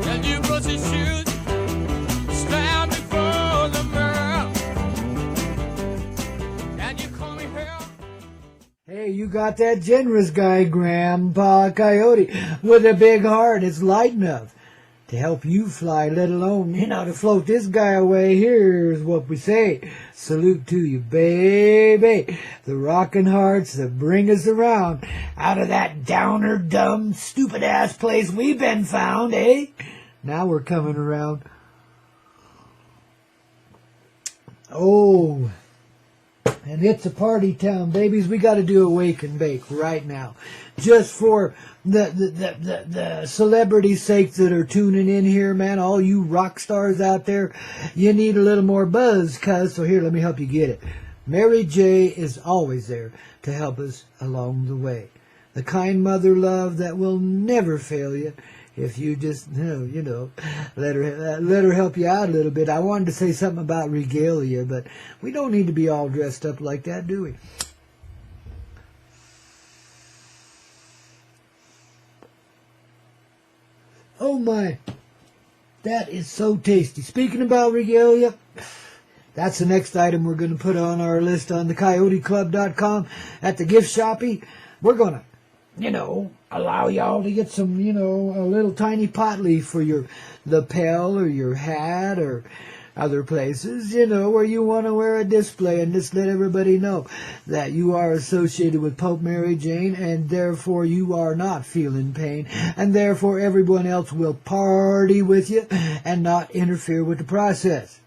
And you brush your shoes, stand before the mirror, and you call me hell. Hey, you got that generous guy, Grandpaw Koyote, with a big heart. It's light enough to help you fly, let alone, to float this guy away. Here's what we say. Salute to you, baby. The rockin' hearts that bring us around out of that downer, dumb, stupid-ass place we've been found, eh? Now we're coming around. Oh, and it's a party town, babies. We got to do a wake and bake right now, just for the celebrities' sake that are tuning in here, man. All you rock stars out there, you need a little more buzz, so here, let me help you get it. Mary J is always there to help us along the way. The kind mother love that will never fail you. If you just, let her help you out a little bit. I wanted to say something about regalia, but we don't need to be all dressed up like that, do we? Oh my, that is so tasty. Speaking about regalia, that's the next item we're going to put on our list on the CoyoteClub.com at the gift shoppy. We're going to, allow y'all to get some, a little tiny pot leaf for your lapel or your hat or other places, where you want to wear a display, and just let everybody know that you are associated with Pope Mary Jane, and therefore you are not feeling pain, and therefore everyone else will party with you and not interfere with the process.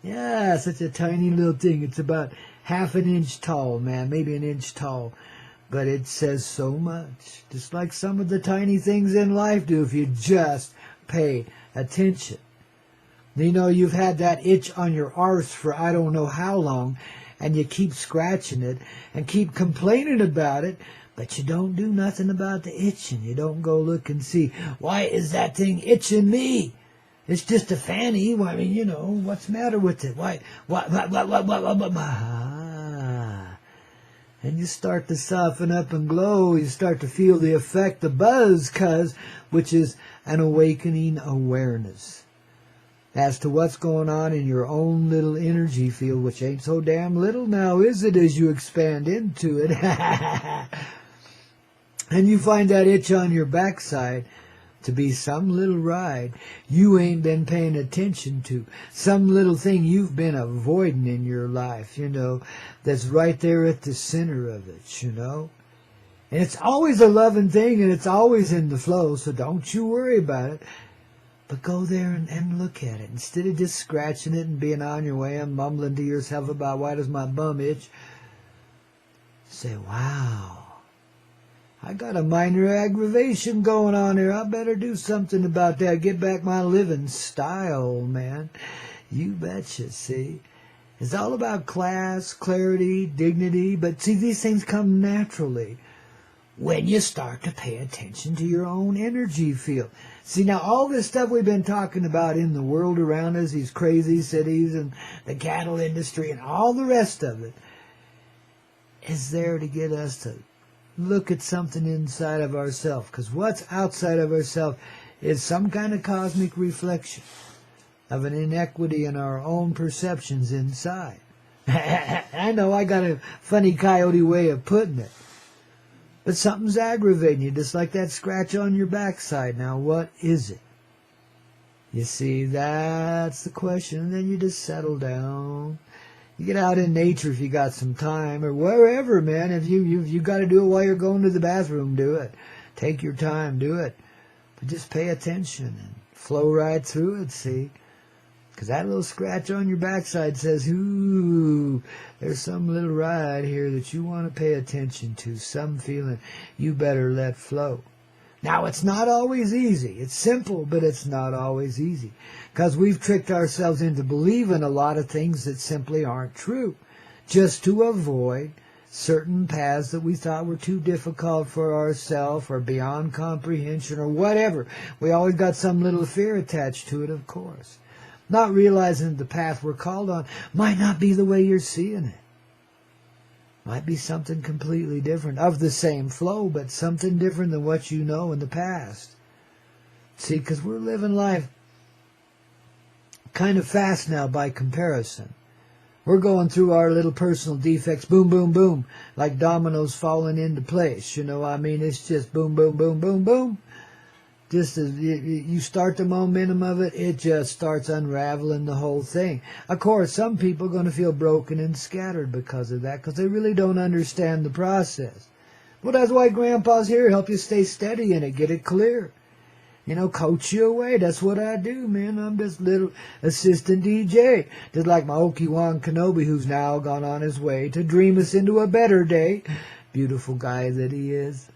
Yeah, such a tiny little thing. It's about half an inch tall, man, maybe an inch tall. But it says so much, just like some of the tiny things in life do if you just pay attention. You've had that itch on your arse for I don't know how long, and you keep scratching it and keep complaining about it, but you don't do nothing about the itching. You don't go look and see, why is that thing itching me? It's just a fanny. I mean, what's the matter with it? Why? What? And you start to soften up and glow. You start to feel the effect, the buzz, which is an awakening awareness as to what's going on in your own little energy field, which ain't so damn little now, is it, as you expand into it? And you find that itch on your backside to be some little ride you ain't been paying attention to, some little thing you've been avoiding in your life, that's right there at the center of it, And it's always a loving thing, and it's always in the flow, so don't you worry about it. But go there and look at it. Instead of just scratching it and being on your way and mumbling to yourself about why does my bum itch, say, wow, I got a minor aggravation going on here. I better do something about that. Get back my living style, man. You betcha, see. It's all about class, clarity, dignity. But see, these things come naturally when you start to pay attention to your own energy field. See, now all this stuff we've been talking about in the world around us, these crazy cities and the cattle industry and all the rest of it, is there to get us to look at something inside of ourselves, because what's outside of ourselves is some kind of cosmic reflection of an inequity in our own perceptions inside. I know I got a funny coyote way of putting it, but something's aggravating you, just like that scratch on your backside. Now, what is it? You see, that's the question, and then you just settle down. You get out in nature if you got some time, or wherever, man. If you got to do it while you're going to the bathroom, do it. Take your time, do it. But just pay attention and flow right through it, see? Because that little scratch on your backside says, ooh, there's some little ride here that you want to pay attention to, some feeling you better let flow. Now, it's not always easy. It's simple, but it's not always easy. Because we've tricked ourselves into believing a lot of things that simply aren't true, just to avoid certain paths that we thought were too difficult for ourselves or beyond comprehension or whatever. We always got some little fear attached to it, of course. Not realizing the path we're called on might not be the way you're seeing it. Might be something completely different, of the same flow, but something different than what you know in the past. See, because we're living life kind of fast now by comparison. We're going through our little personal defects, boom, boom, boom, like dominoes falling into place. You know, I mean, it's just boom, boom, boom, boom, boom. Just as you start the momentum of it, it just starts unraveling the whole thing. Of course, some people are going to feel broken and scattered because of that, because they really don't understand the process. Well, that's why Grandpa's here, help you stay steady in it, get it clear. You know, coach you away. That's what I do, man. I'm just little assistant DJ. Just like my Obi-Wan Kenobi, who's now gone on his way to dream us into a better day. Beautiful guy that he is.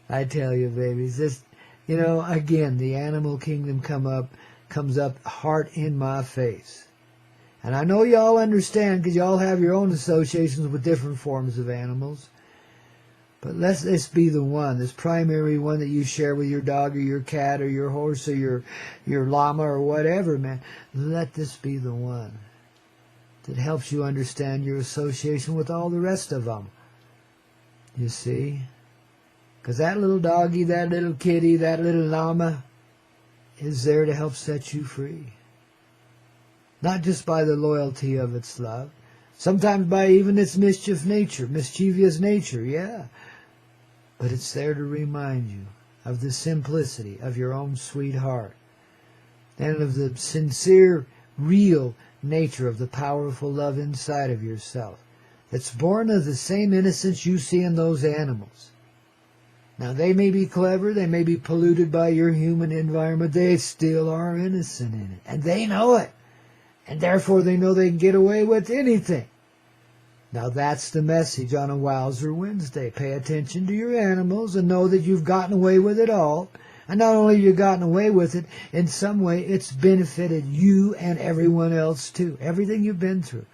I tell you, babies, this... You know, again, the animal kingdom comes up heart in my face. And I know y'all understand because y'all have your own associations with different forms of animals. But let this be the one, this primary one that you share with your dog or your cat or your horse or your llama or whatever, man. Let this be the one that helps you understand your association with all the rest of them. You see? Because that little doggy, that little kitty, that little llama is there to help set you free. Not just by the loyalty of its love. Sometimes by even its mischievous nature, yeah. But it's there to remind you of the simplicity of your own sweet heart. And of the sincere, real nature of the powerful love inside of yourself. That's born of the same innocence you see in those animals. Now, they may be clever, they may be polluted by your human environment, they still are innocent in it. And they know it. And therefore they know they can get away with anything. Now, that's the message on a Wowzer Wednesday. Pay attention to your animals and know that you've gotten away with it all. And not only have you gotten away with it, in some way it's benefited you and everyone else too. Everything you've been through.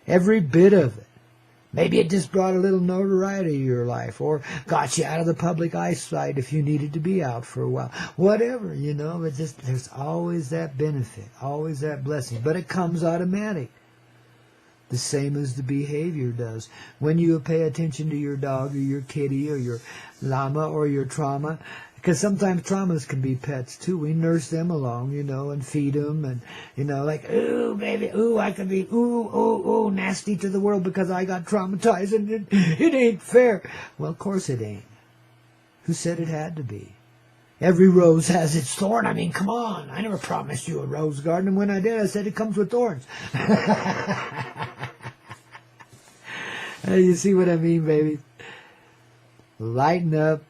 Every bit of it. Maybe it just brought a little notoriety to your life or got you out of the public eyesight if you needed to be out for a while. Whatever, you know, it's just, there's always that benefit, always that blessing. But it comes automatic. The same as the behavior does. When you pay attention to your dog or your kitty or your llama or your trauma, because sometimes traumas can be pets too. We nurse them along, you know, and feed them and, you know, like, ooh, baby, ooh, I could be, ooh, nasty to the world because I got traumatized and it ain't fair. Well, of course it ain't. Who said it had to be? Every rose has its thorn. I mean, come on. I never promised you a rose garden, and when I did, I said it comes with thorns. You see what I mean, baby? Lighten up.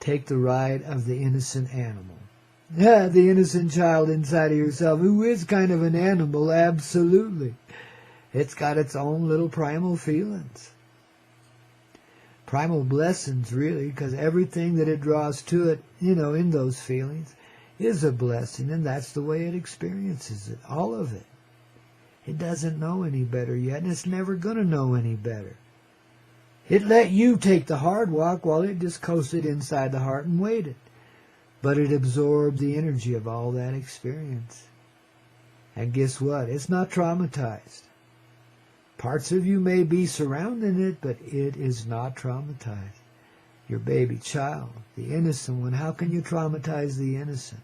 Take the ride of the innocent animal. Yeah, the innocent child inside of yourself, who is kind of an animal, absolutely. It's got its own little primal feelings. Primal blessings, really, because everything that it draws to it, you know, in those feelings, is a blessing, and that's the way it experiences it, all of it. It doesn't know any better yet, and it's never going to know any better. It let you take the hard walk while it just coasted inside the heart and waited. But it absorbed the energy of all that experience. And guess what? It's not traumatized. Parts of you may be surrounding it, but it is not traumatized. Your baby child, the innocent one, how can you traumatize the innocent?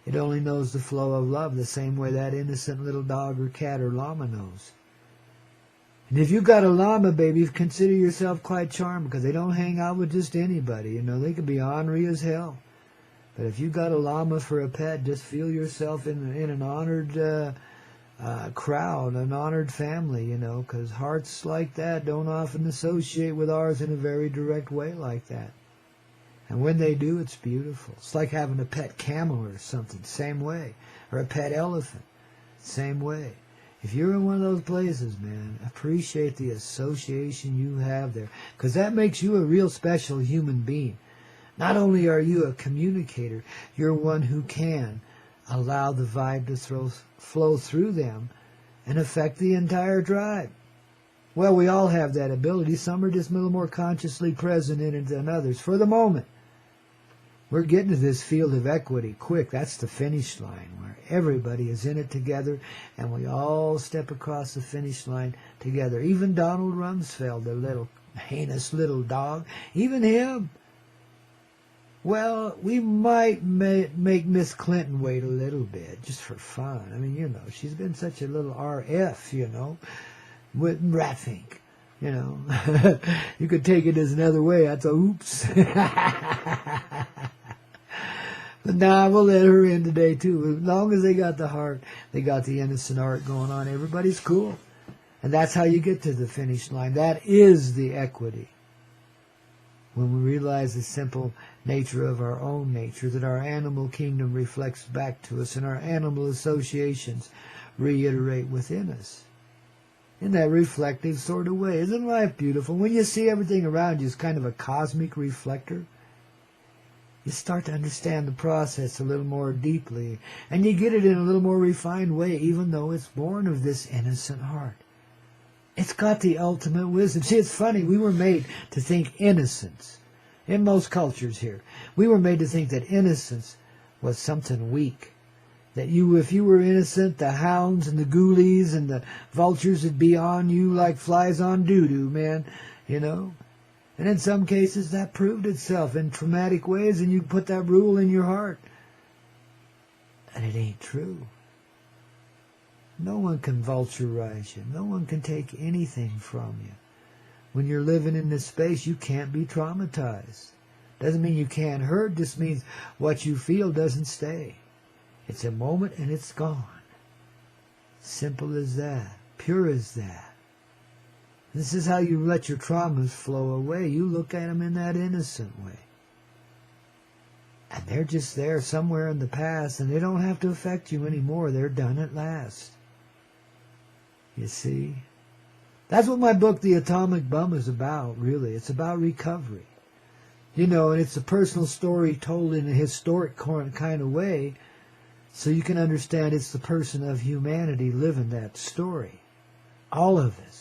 It only knows the flow of love the same way that innocent little dog or cat or llama knows. And if you've got a llama, baby, consider yourself quite charmed because they don't hang out with just anybody. You know, they can be ornery as hell. But if you've got a llama for a pet, just feel yourself in an honored crowd, an honored family, you know, because hearts like that don't often associate with ours in a very direct way like that. And when they do, it's beautiful. It's like having a pet camel or something, same way. Or a pet elephant, same way. If you're in one of those places, man, appreciate the association you have there. Because that makes you a real special human being. Not only are you a communicator, you're one who can allow the vibe to flow through them and affect the entire tribe. Well, we all have that ability. Some are just a little more consciously present in it than others for the moment. We're getting to this field of equity quick. That's the finish line where everybody is in it together and we all step across the finish line together. Even Donald Rumsfeld, the little heinous little dog, even him. Well, we might make Miss Clinton wait a little bit just for fun. I mean, you know, she's been such a little RF, you know, with Raffink. You know, you could take it as another way. That's a oops. But nah, we'll let her in today too. As long as they got the heart, they got the innocent art going on. Everybody's cool. And that's how you get to the finish line. That is the equity. When we realize the simple nature of our own nature, that our animal kingdom reflects back to us and our animal associations reiterate within us. In that reflective sort of way. Isn't life beautiful? When you see everything around you as kind of a cosmic reflector, you start to understand the process a little more deeply, and you get it in a little more refined way, even though it's born of this innocent heart. It's got the ultimate wisdom. See, it's funny, we were made to think innocence. In most cultures here, we were made to think that innocence was something weak. That if you were innocent, the hounds and the ghoulies and the vultures would be on you like flies on doo-doo, man, you know. And in some cases, that proved itself in traumatic ways, and you put that rule in your heart. And it ain't true. No one can vulturize you. No one can take anything from you. When you're living in this space, you can't be traumatized. Doesn't mean you can't hurt. Just means what you feel doesn't stay. It's a moment and it's gone. Simple as that. Pure as that. This is how you let your traumas flow away. You look at them in that innocent way. And they're just there somewhere in the past, and they don't have to affect you anymore. They're done at last. You see? That's what my book, The Atomic Bum, is about, really. It's about recovery. You know, and it's a personal story told in a historic kind of way, so you can understand it's the person of humanity living that story. All of us.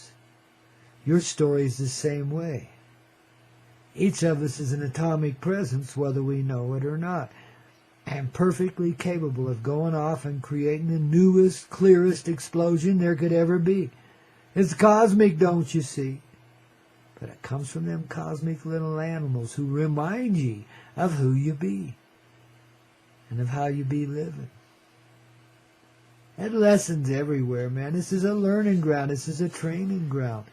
Your story is the same way. Each of us is an atomic presence, whether we know it or not, and perfectly capable of going off and creating the newest, clearest explosion there could ever be. It's cosmic, don't you see? But it comes from them cosmic little animals who remind ye of who you be and of how you be living. And lessons everywhere, man. This is a learning ground. This is a training ground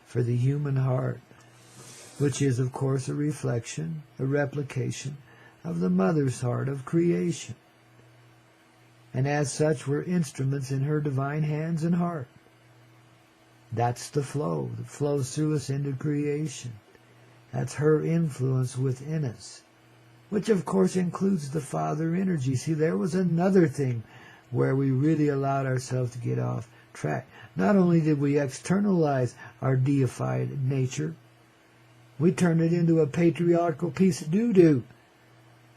for the human heart, which is, of course, a reflection, a replication of the mother's heart of creation. And as such, we're instruments in her divine hands and heart. That's the flow that flows through us into creation. That's her influence within us, which, of course, includes the Father energy. See, there was another thing where we really allowed ourselves to get off track. Not only did we externalize our deified nature, we turned it into a patriarchal piece of doo-doo.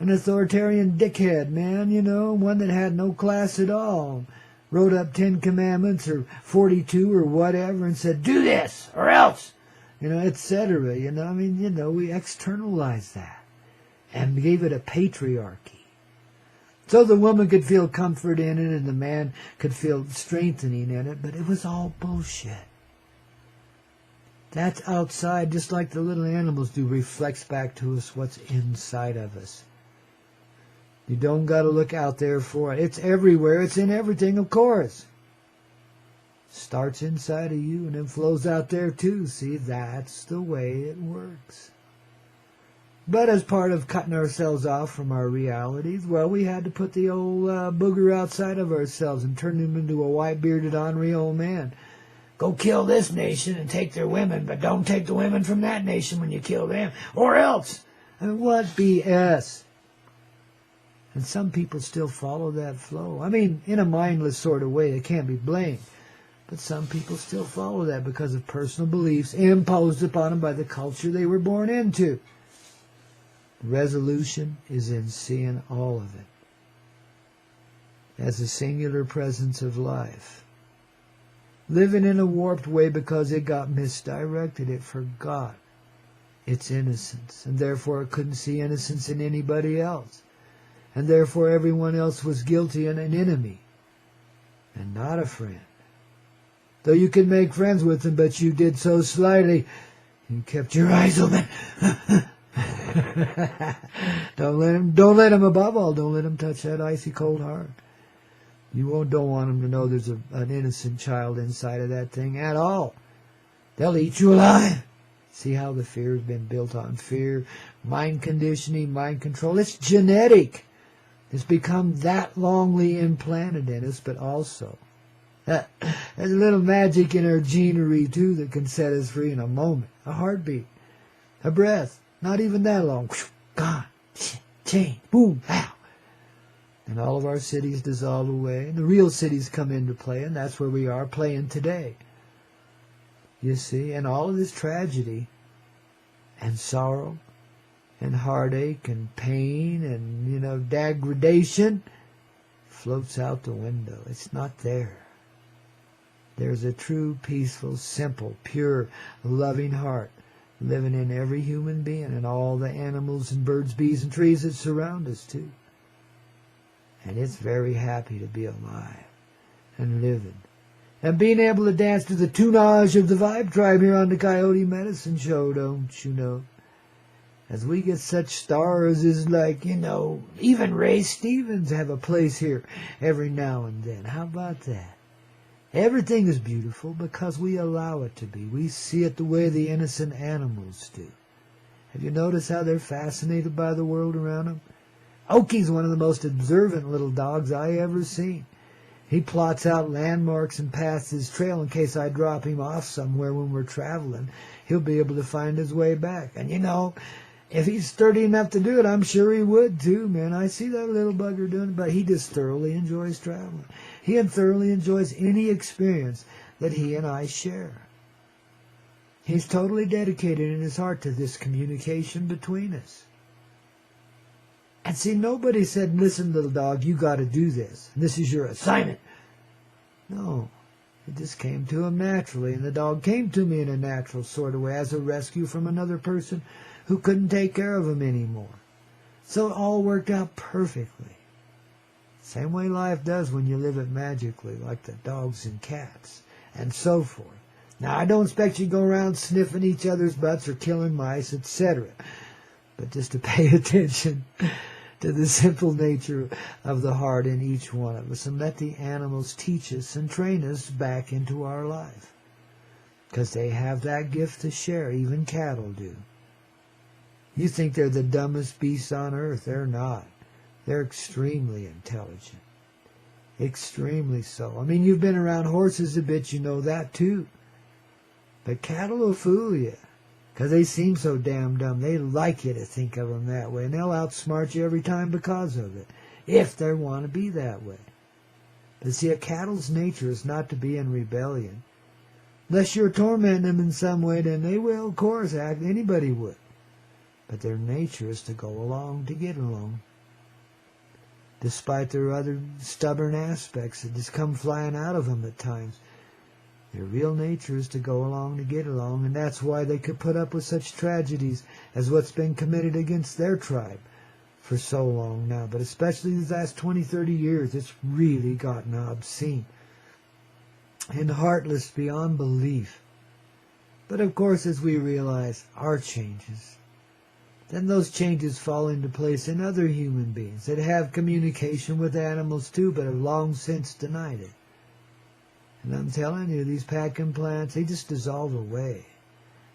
An authoritarian dickhead, man, you know, one that had no class at all. Wrote up 10 Commandments or 42 or whatever and said, do this or else, you know, etc. You know, I mean, you know, we externalized that and gave it a patriarchy. So the woman could feel comfort in it and the man could feel strengthening in it, but it was all bullshit. That's outside, just like the little animals do, reflects back to us what's inside of us. You don't got to look out there for it. It's everywhere. It's in everything, of course. Starts inside of you and then flows out there too. See, that's the way it works. But as part of cutting ourselves off from our realities, well, we had to put the old booger outside of ourselves and turn him into a white-bearded, ornery old man. Go kill this nation and take their women, but don't take the women from that nation when you kill them, or else. I mean, what BS? And some people still follow that flow. I mean, in a mindless sort of way, they can't be blamed. But some people still follow that because of personal beliefs imposed upon them by the culture they were born into. The resolution is in seeing all of it as a singular presence of life. Living in a warped way because it got misdirected. It forgot its innocence, and therefore it couldn't see innocence in anybody else. And therefore everyone else was guilty and an enemy, and not a friend. Though you could make friends with them, but you did so slyly, you kept your eyes open. Don't let him, above all, don't let him touch that icy cold heart. You don't want him to know there's an innocent child inside of that thing at all. They'll eat you alive. See how the fear has been built on fear, mind conditioning, mind control. It's genetic. It's become that longly implanted in us, but also there's a little magic in our genery too that can set us free in a moment. A heartbeat, a breath, not even that long. Gone, change, boom, pow. And all of our cities dissolve away, and the real cities come into play, and that's where we are playing today. You see, and all of this tragedy and sorrow and heartache and pain and, degradation floats out the window. It's not there. There's a true, peaceful, simple, pure, loving heart living in every human being and all the animals and birds, bees, and trees that surround us, too. And it's very happy to be alive and living. And being able to dance to the tunage of the Vibe Tribe here on the Coyote Medicine Show, don't you know? As we get such stars as like, even Ray Stevens have a place here every now and then. How about that? Everything is beautiful because we allow it to be. We see it the way the innocent animals do. Have you noticed how they're fascinated by the world around them? Oki's one of the most observant little dogs I ever seen. He plots out landmarks and paths his trail in case I drop him off somewhere when we're traveling. He'll be able to find his way back. And if he's sturdy enough to do it, I'm sure he would too, man. I see that little bugger doing it, but he just thoroughly enjoys traveling. He thoroughly enjoys any experience that he and I share. He's totally dedicated in his heart to this communication between us. And see, nobody said, listen, little dog, you got to do this. This is your assignment. No, it just came to him naturally. And the dog came to me in a natural sort of way as a rescue from another person who couldn't take care of him anymore. So it all worked out perfectly. Same way life does when you live it magically, like the dogs and cats, and so forth. Now, I don't expect you to go around sniffing each other's butts or killing mice, etc. But just to pay attention to the simple nature of the heart in each one of us and let the animals teach us and train us back into our life. Because they have that gift to share, even cattle do. You think they're the dumbest beasts on earth. They're not. They're extremely intelligent. Extremely so. I mean, you've been around horses a bit, you know that too. But cattle will fool you. Because they seem so damn dumb. They like you to think of them that way. And they'll outsmart you every time because of it. If they want to be that way. But see, a cattle's nature is not to be in rebellion. Unless you're tormenting them in some way, then they will, of course, act. Anybody would. But their nature is to go along to get along. Despite their other stubborn aspects that just come flying out of them at times. Their real nature is to go along to get along, and that's why they could put up with such tragedies as what's been committed against their tribe for so long now. But especially these last 20, 30 years, it's really gotten obscene and heartless beyond belief. But of course, as we realize our changes, then those changes fall into place in other human beings that have communication with animals too, but have long since denied it. And I'm telling you, these packing plants, they just dissolve away.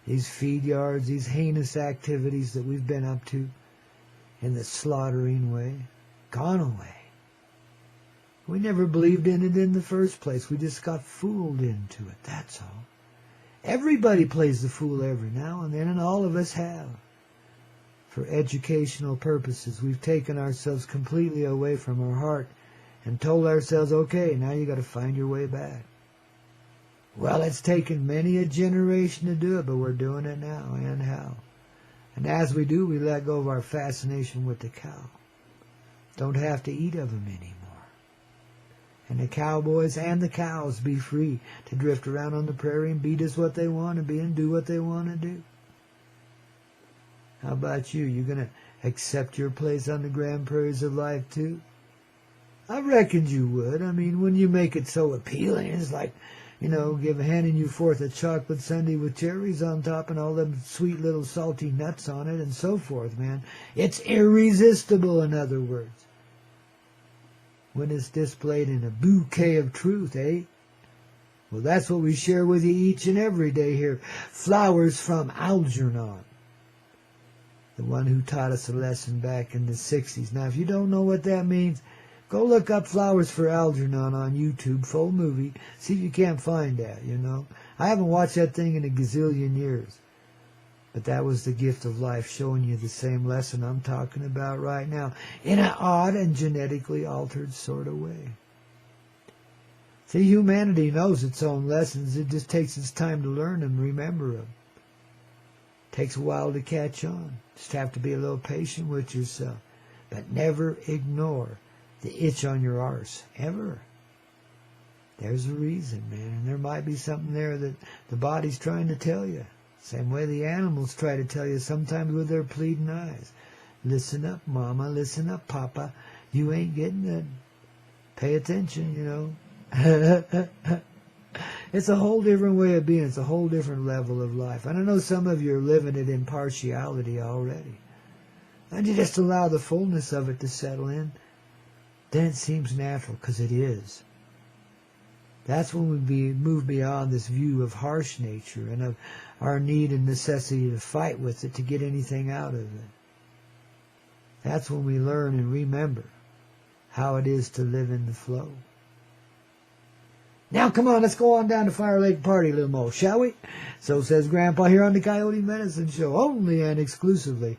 These feed yards, these heinous activities that we've been up to in the slaughtering way, gone away. We never believed in it in the first place. We just got fooled into it, that's all. Everybody plays the fool every now and then, and all of us have. For educational purposes, we've taken ourselves completely away from our heart and told ourselves, okay, now you got to find your way back. Well, it's taken many a generation to do it, but we're doing it now, and how. And as we do, we let go of our fascination with the cow. Don't have to eat of them anymore. And the cowboys and the cows be free to drift around on the prairie and be just what they want to be and do what they want to do. How about you? You gonna accept your place on the grand prairies of life too? I reckoned you would. I mean, when you make it so appealing, it's like, handing you forth a chocolate sundae with cherries on top and all them sweet little salty nuts on it and so forth, man. It's irresistible, in other words. When it's displayed in a bouquet of truth, eh? Well, that's what we share with you each and every day here. Flowers from Algernon, the one who taught us a lesson back in the 60s. Now, if you don't know what that means, go look up Flowers for Algernon on YouTube, full movie. See if you can't find that, I haven't watched that thing in a gazillion years. But that was the gift of life, showing you the same lesson I'm talking about right now, in an odd and genetically altered sort of way. See, humanity knows its own lessons. It just takes its time to learn them, remember them. Takes a while to catch on. Just have to be a little patient with yourself. But never ignore the itch on your arse, ever. There's a reason, man. And there might be something there that the body's trying to tell you. Same way the animals try to tell you, sometimes with their pleading eyes. Listen up, mama. Listen up, papa. You ain't getting it. Pay attention, It's a whole different way of being. It's a whole different level of life. And I know some of you are living it in partiality already. And you just allow the fullness of it to settle in. Then it seems natural, because it is. That's when we move beyond this view of harsh nature and of our need and necessity to fight with it to get anything out of it. That's when we learn and remember how it is to live in the flow. Now, come on, let's go on down to Fire Lake Party a little more, shall we? So says Grandpa here on the Coyote Medicine Show, only and exclusively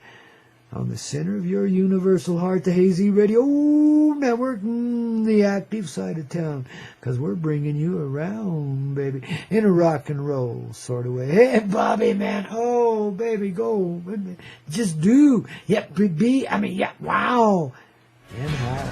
on the center of your universal heart, the Hazy Radio Network, the active side of town, because we're bringing you around, baby, in a rock and roll sort of way. Hey, Bobby, man, oh, baby, go, just do, wow, and how.